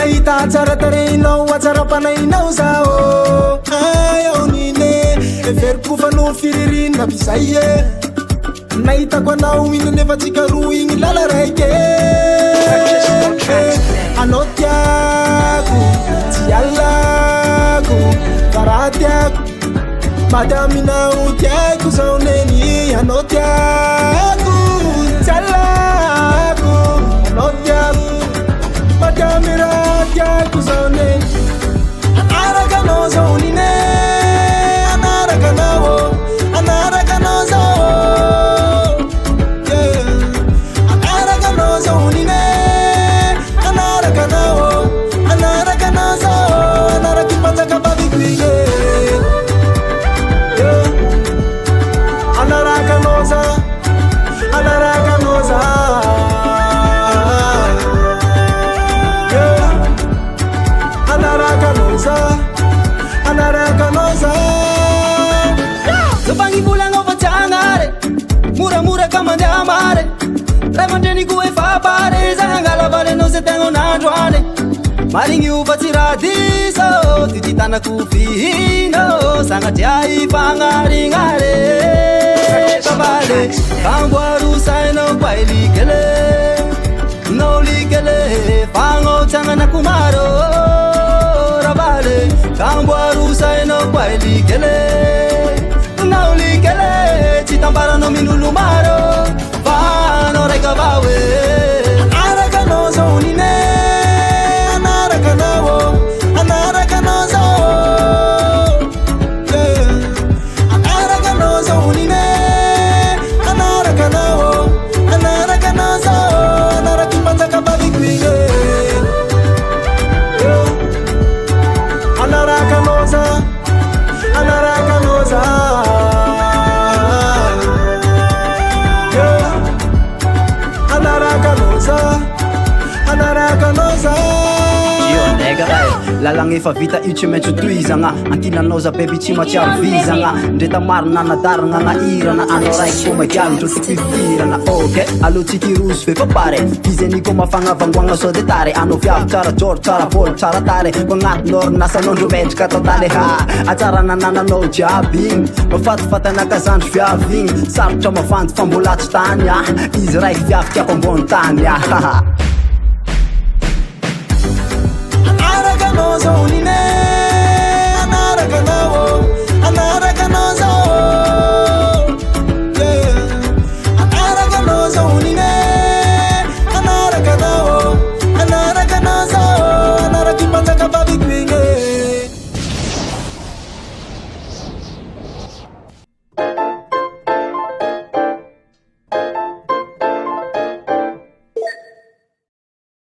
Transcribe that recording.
nahita tsara tarehinao atsara-panahinao zao ao nine everiko fanao firirinina bizay e nahitako anao ino nefa tsika roa igny lala raike anao tiako tsy alako karaha tiako mady aminao tiako zao neny anao tiako tsy alako anao tiako mady amiraha tiako zao neny anaraka anao zao nine anaraka anao anaraka anao zao anaraka anao zao nine anaraka anao anaraka anao zao anaraka ipanjaka babiko ige anaraka anao za anaraka anao za anaraka anao za anaraka anao za zafangivolagna fa tsagnare moramora ka mandeha mare ray mandreniko efa pare zagnangalavale anao zay tegna nandro ane marigny io fa tsy raha diso ty titanako fihino sagnatria ifagnarignare kavale kamboarosainao koailikele nao likele fagnaotsagnanako maro ravale kamboarosainao koailikele nao likele tsy tambaranao minolo maro fanao raika avao e anaraka anao zao nine anaraka anao anaraka anao zao anaraka anao zao nine anaraka anao anaraka anao zao anaraka ipanjaka babiko ige anaraka anao za anaraka anao za anaraka anao za anaraka anao za lalagna efa vita io tsy maintsy toizagna ankinanao za beby tsy matsiaro vizagna ndreta maro nanadaragna nairana anao raiky ko magialondro tikifirana ok alo tsikiroso fe fa pare izy aniko mafagna vangoagna sao de tare anao viavy tsara joro tsara volo tsara tare ko agnatin'orinasan'ondro metrika tatale ha atsara nanananao jiaby igny mafatifatanaka zandro viavy igny sarotra mavandy fa mbola tsy tany a izy raiky viavy tiako ambony tany a anaraka anao zao nine